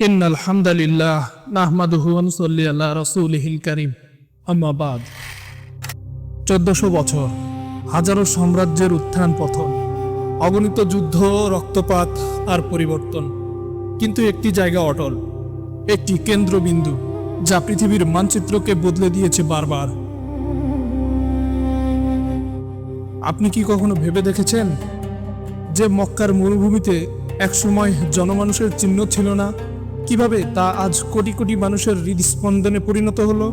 ইন্নাল হামদালিল্লাহ নাহমাদুহু ওয়া নুসাল্লি আলা রাসূলিহিল কারীম আম্মা বাদ। 1400 বছর, হাজারো সাম্রাজ্যের উত্থান পতন, অগণিত যুদ্ধ, রক্তপাত আর পরিবর্তন, কিন্তু একটি জায়গা অটল, একটি কেন্দ্রবিন্দু যা পৃথিবীর মানচিত্রকে বদলে দিয়েছে বারবার। আপনি কি কখনো ভেবে দেখেছেন যে মক্কার মরুভূমিতে একসময় জনমানুষের চিহ্ন ছিল না, কিভাবে তা আজ কোটি কোটি মানুষের হৃদস্পন্দনে পরিণত হলো?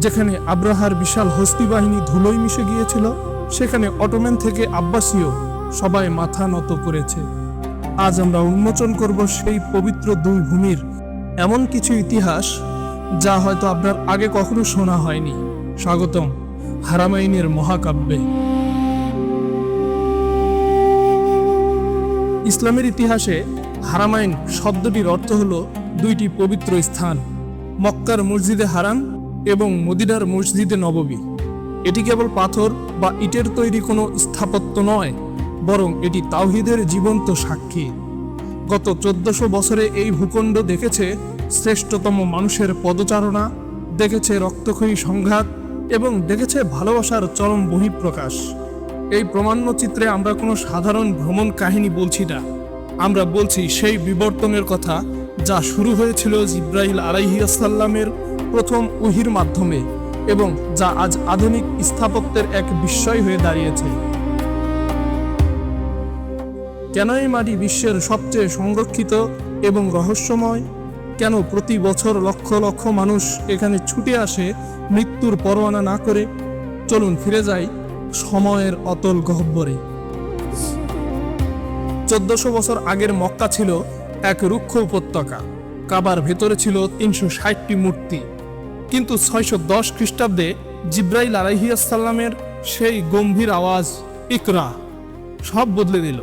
যেখানে আব্রাহার বিশাল হস্তি বাহিনী ধুলোয় মিশে গিয়েছিল, সেখানে অটোম্যান থেকে আব্বাসীয় সবাই মাথা নত করেছে। আজ আমরা উন্মোচন করব সেই পবিত্র দুই ভূমির এমন কিছু ইতিহাস যা হয়তো আপনার আগে কখনো শোনা হয়নি। স্বাগতম হারামাইনের মহাকাব্যে। ইসলামের ইতিহাসে হারামাইন শব্দটির অর্থ হল দুইটি পবিত্র স্থান, মক্কার মসজিদে হারাম এবং মদিনার মসজিদে নববী। এটি কেবল পাথর বা ইটের তৈরি কোনো স্থাপত্য নয়, বরং এটি তাওহীদের জীবন্ত সাক্ষী। গত 1400 বছরে এই ভূখণ্ড দেখেছে শ্রেষ্ঠতম মানুষের পদচারণা, দেখেছে রক্তক্ষয়ী সংঘাত এবং দেখেছে ভালোবাসার চরম বহিঃপ্রকাশ। এই প্রমাণ্যচিত্রে আমরা কোনো সাধারণ ভ্রমণ কাহিনী বলছি না, আমরা বলছি সেই বিবর্তনের কথা যা শুরু হয়েছিল জিব্রাইল আলাইহিস সালামের প্রথম ওহীর মাধ্যমে এবং যা আজ আধুনিক স্থাপত্যের এক বিস্ময় হয়ে দাঁড়িয়েছে। কেন এই মাটি বিশ্বের সবচেয়ে সংরক্ষিত এবং রহস্যময়? কেন প্রতি বছর লক্ষ লক্ষ মানুষ এখানে ছুটে আসে মৃত্যুর পরোয়ানা না করে? চলুন ফিরে যাই সময়ের অতল গহ্বরে। 1400 বছর আগের মক্কা ছিল এক রুক্ষ উপত্যকা। কাবার ভেতরে ছিল 360টি মূর্তি, কিন্তু 610 খ্রিস্টাব্দে জিব্রাইল আলাইহিস সালামের সেই গম্ভীর আওয়াজ ইকরা সব বদলে দিল।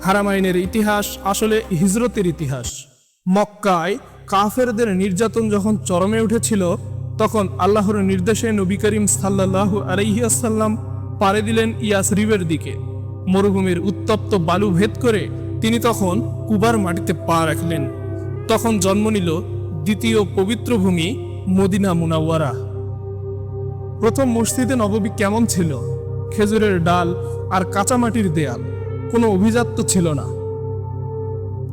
হারামাইনের ইতিহাস আসলে হিজরতের ইতিহাস। মক্কায় কাফেরদের নির্যাতন যখন চরমে উঠেছিল, তখন আল্লাহর নির্দেশে নবী করিম সাল্লাল্লাহু আলাইহি ওয়াসাল্লাম পাড়ি দিলেন ইয়াসরিবের দিকে। মরুভূমির উত্তপ্ত বালু ভেদ করে তিনি তখন কুবার মাটিতে পা রাখলেন। তখন জন্ম নিল দ্বিতীয় পবিত্র ভূমি মদিনা মুনাওয়ারা। প্রথম মসজিদে নববী কেমন ছিল? খেজুরের ডাল আর কাঁচামাটির দেয়াল, কোনো অভিজাত্য ছিল না,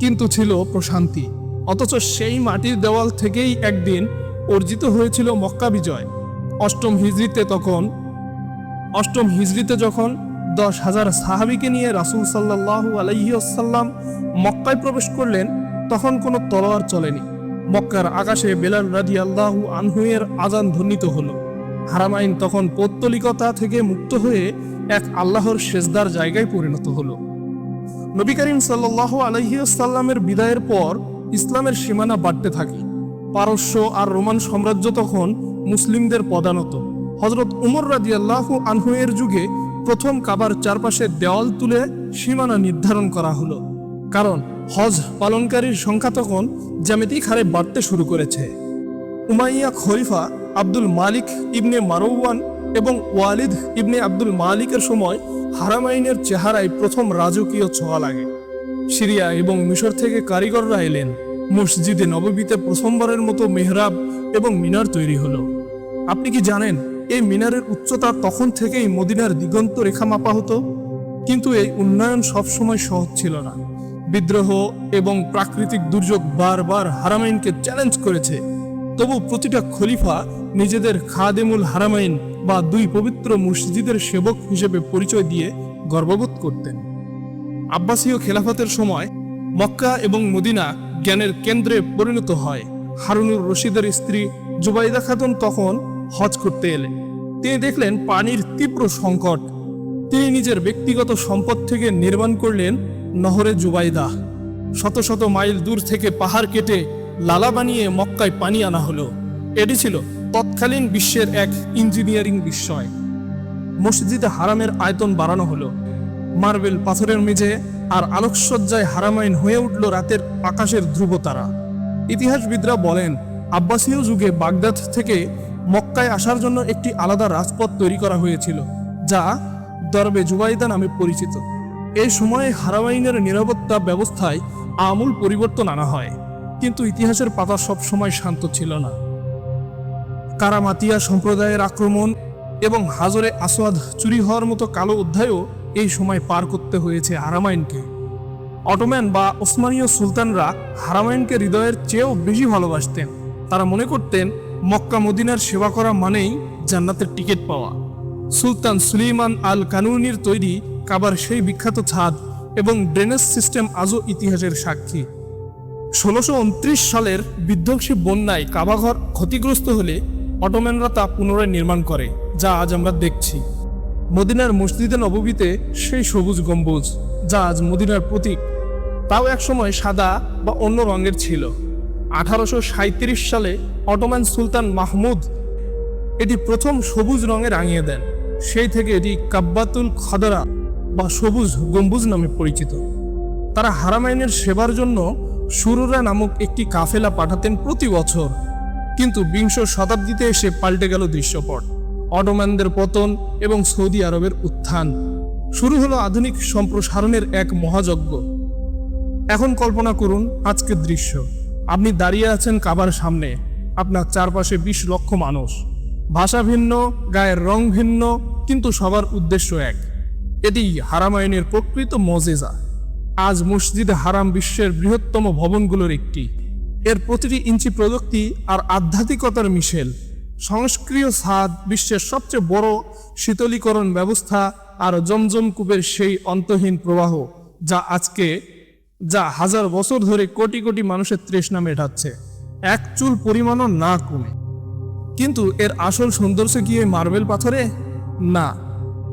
কিন্তু ছিল প্রশান্তি। অথচ সেই মাটির দেওয়াল থেকেই একদিন অর্জিত হয়েছিল মক্কা বিজয়। অষ্টম হিজরিতে যখন 10,000 সাহাবীকে নিয়ে রাসূল সাল্লাল্লাহু আলাইহি ওয়াসাল্লাম মক্কায় প্রবেশ করলেন, তখন কোনো তলোয়ার চলেনি। মক্কার আকাশে বেলাল রাদিয়াল্লাহু আনহু এর আযান ধ্বনিত হলো। হারামাইন তখন পৌত্তলিকতা থেকে মুক্ত হয়ে এক আল্লাহর সেজদার জায়গায় পরিণত হলো। নবী করিম সাল্লাল্লাহু আলাইহি ওয়াসাল্লামের বিদায়ের পর ইসলামের সীমানা বাড়তে থাকে। পারস্য আর রোমান সাম্রাজ্য তখন মুসলিমদের পদানত। হযরত উমর রাদিয়াল্লাহু আনহু এর যুগে প্রথম কাবার চারপাশে দেওয়াল তুলে সীমানা নির্ধারণ করা হলো, কারণ হজ পালনকারীর সংখ্যা তখন জ্যামিতিক হারে বাড়তে শুরু করেছে। উমাইয়া খলিফা আব্দুল মালিক ইবনে মারওয়ান এবং ওয়ালিদ ইবনে আব্দুল মালিকের সময় হারামাইনের চেহারায় প্রথম রাজকীয় ছোঁয়া লাগে। সিরিয়া এবং মিশর থেকে কারিগররা এলেন। মসজিদে নববীতে প্রথমবারের মতো মেহরাব এবং মিনার তৈরি হলো। আপনি কি জানেন এই মিনারের উচ্চতা তখন থেকেই মদিনার দিগন্ত রেখা মাপা হতো? কিন্তু এই উন্নয়ন সবসময় সহজ ছিল না। বিদ্রোহ এবং প্রাকৃতিক দুর্যোগ বারবার হারামাইনকে চ্যালেঞ্জ করেছে। তবু প্রতিটা খলিফা নিজেদের খাদেমুল হারামাইন বা দুই পবিত্র মসজিদের সেবক হিসেবে পরিচয় দিয়ে গর্ববোধ করতেন। আব্বাসীয় খেলাফতের সময় মক্কা এবং মদিনা জ্ঞানের কেন্দ্রে পরিণত হয়। হারুনুর রশিদের স্ত্রী জুবাইদা খাতুন তখন হজ করতে এলেন। তিনি দেখলেন পানির তীব্র সংকট। তিনি নিজের ব্যক্তিগত সম্পদ থেকে নির্মাণ করলেন নহরে জুবাইদা। শত শত মাইল দূর থেকে পাহাড় কেটে লালা বানিয়ে মক্কায় পানি আনা হলো। এটি ছিল তৎকালীন বিশ্বের এক ইঞ্জিনিয়ারিং বিস্ময়। মসজিদে হারামের আয়তন বাড়ানো হলো। মার্বেল পাথরের মেঝে আর আলোকসজ্জায় হারামাইন হয়ে উঠল রাতের আকাশের ধ্রুবতারা। ইতিহাসবিদরা বলেন, আব্বাসীয় যুগে বাগদাদ থেকে মক্কায় আসার জন্য একটি আলাদা রাজপথ তৈরি করা হয়েছিল, যা দরবে জুবাইদা নামে পরিচিত। এই সময়ে হারামাইনের নিরাপত্তা ব্যবস্থায় আমূল পরিবর্তন আনা হয়। কিন্তু ইতিহাসের পাতা সবসময় শান্ত ছিল না। কারামাতিয়া সম্প্রদায়ের আক্রমণ এবং হাজরে আসওয়াদ চুরি হওয়ার মতো কালো অধ্যায়ও এই সময় পার করতে হয়েছে হারামাইনকে। অটোম্যান বা ওসমানীয় সুলতানরা হারামাইনকে হৃদয়ের চেয়েও বেশি ভালোবাসতেন। তারা মনে করতেন মক্কা মদিনার সেবা করা মানেই জান্নাতের টিকিট পাওয়া। সুলতান সুলেইমান আল কানুনির তৈরি কাবার সেই বিখ্যাত ছাদ এবং ড্রেনেজ সিস্টেম আজও ইতিহাসের সাক্ষী। 1629 সালের বিধ্বংসী বন্যায় কাবাঘর ক্ষতিগ্রস্ত হলে অটোম্যানরা তা পুনরায় নির্মাণ করে, যা আজ আমরা দেখছি। মদিনার মসজিদে নববীতে সেই সবুজ গম্বুজ, যা আজ মদিনার প্রতীক, তাও একসময় সাদা বা অন্য রঙের ছিল। 1837 সালে অটোম্যান সুলতান মাহমুদ এটি প্রথম সবুজ রঙে রাঙিয়ে দেন। সেই থেকে এটি কাব্বাতুল খাদরা বা সবুজ গম্বুজ নামে পরিচিত। তারা হারামাইনের সেবার জন্য সুরুরা নামক একটি কাফেলা পাঠাতেন প্রতি বছর, কিন্তু বিংশ শতাব্দীতে এসে পাল্টে গেল দৃশ্যপট। অটোম্যানদের পতন এবং সৌদি আরবের উত্থান, শুরু হলো আধুনিক সম্প্রসারণের এক মহাযজ্ঞ। এখন কল্পনা করুন আজকের দৃশ্য। আপনি দাঁড়িয়ে আছেন কাবার সামনে, আপনার চারপাশে 20 লক্ষ মানুষ, ভাষা ভিন্ন, গায়ের রং ভিন্ন, কিন্তু সবার উদ্দেশ্য এক। এটি হারামাইনের প্রকৃত মজেজা। আজ মসজিদ হারাম বিশ্বের বৃহত্তম ভবনগুলোর একটি। এর প্রতিটি ইঞ্চি প্রযুক্তি আর আধ্যাত্মিকতার মিশেল। সংস্কৃয় ছাদ, বিশ্বের সবচেয়ে বড় শীতলীকরণ ব্যবস্থা, আর জমজম কূপের সেই অন্তহীন প্রবাহ, যা হাজার বছর ধরে কোটি কোটি মানুষের তৃষ্ণা মেটাচ্ছে, এক চুল পরিমাণও না কমে। কিন্তু এর আসল সৌন্দর্য কি এই মার্বেল পাথরে? না,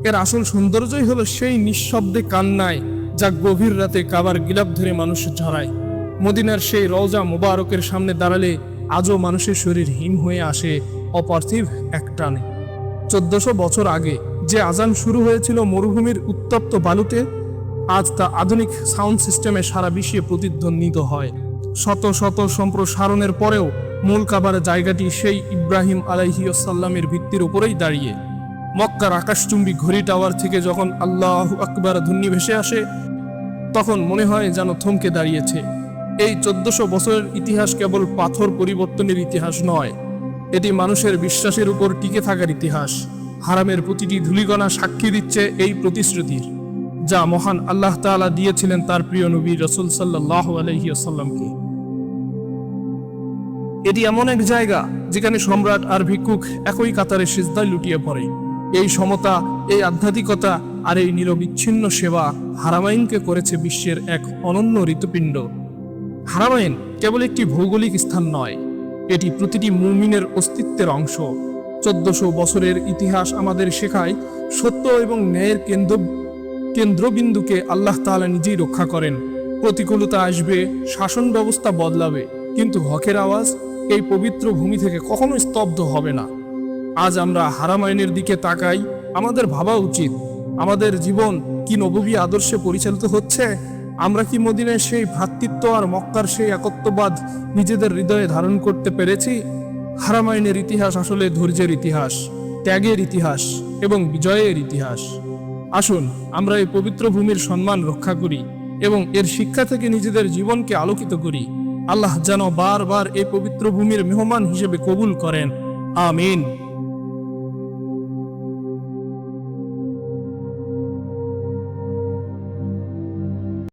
এর আসল সৌন্দর্যই হলো সেই নিঃশব্দে কান্নায়, যা গভীর রাতে কাবার গিলাপ ধরে মানুষ ঝরায়। মদিনার সেই রওজা মুবারকের সামনে দাঁড়ালে আজও মানুষের শরীর হিম হয়ে আসে অপার্থিব এক টানে। 1400 বছর আগে যে আজান শুরু হয়েছিল মরুভূমির উত্তপ্ত বালুতে, আজ তা আধুনিক সাউন্ড সিস্টেমে সারা বিশ্বে প্রতিধ্বনিত হয়। শত শত সম্প্রসারণের পরেও মূল কাবার জায়গাটি সেই ইব্রাহিম আলাইহিসসালামের ভিত্তির উপরেই দাঁড়িয়ে। মক্কার আকাশচুম্বী ঘড়ি টাওয়ার থেকে যখন আল্লাহু আকবার ধ্বনি ভেসে আসে, তখন মনে হয় যেন থমকে দাঁড়িয়েছে। এই 1400 বছরের ইতিহাস কেবল পাথর পরিবর্তনের ইতিহাস নয়, এটি মানুষের বিশ্বাসের উপর টিকে থাকার ইতিহাস। হারামের প্রতিটি ধূলিকণা সাক্ষী দিচ্ছে এই প্রতিশ্রুতির, যা মহান আল্লাহ তাআলা দিয়েছিলেন তার প্রিয় নবী রাসূল সাল্লাল্লাহু আলাইহি ওয়াসাল্লামকে। এটি এমন এক জায়গা যেখানে সম্রাট আর ভিক্ষুক একই কাতারে সিজদায় লুটিয়ে পড়ে। এই সমতা, এই আধ্যাত্মিকতা আর এই নিরবিচ্ছিন্ন সেবা হারামাইনকে করেছে বিশ্বের এক অনন্য হৃৎপিণ্ড। হারামাইন কেবল একটি ভৌগোলিক স্থান নয়, এটি প্রতিটি মুমিনের অস্তিত্বের অংশ। 1400 বছরের ইতিহাস আমাদের শেখায় সত্য এবং ন্যায়ের কেন্দ্রবিন্দুকে আল্লাহ তাআলা নিজেই রক্ষা করেন। প্রতিকূলতা আসবে, শাসন ব্যবস্থা বদলাবে, কিন্তু হকের আওয়াজ এই পবিত্র ভূমি থেকে কখনো স্তব্ধ হবে না। আজ আমরা হারামাইনের দিকে তাকাই, আমাদের ভাবা উচিত, আমাদের জীবন কি নববী আদর্শে পরিচালিত হচ্ছে? আমরা কি মদিনার সেই ভ্রাতৃত্ব আর মক্কার সেই একত্ববাদ নিজেদের হৃদয়ে ধারণ করতে পেরেছি? হারামাইনের ইতিহাস আসলে ধৈর্যের ইতিহাস, ত্যাগের ইতিহাস এবং বিজয়ের ইতিহাস। আসুন আমরা এই পবিত্র ভূমির সম্মান রক্ষা করি এবং এর শিক্ষা থেকে নিজেদের জীবনকে আলোকিত করি। আল্লাহ যেন বারবার এই পবিত্র ভূমির মেহমান হিসেবে কবুল করেন। আমিন।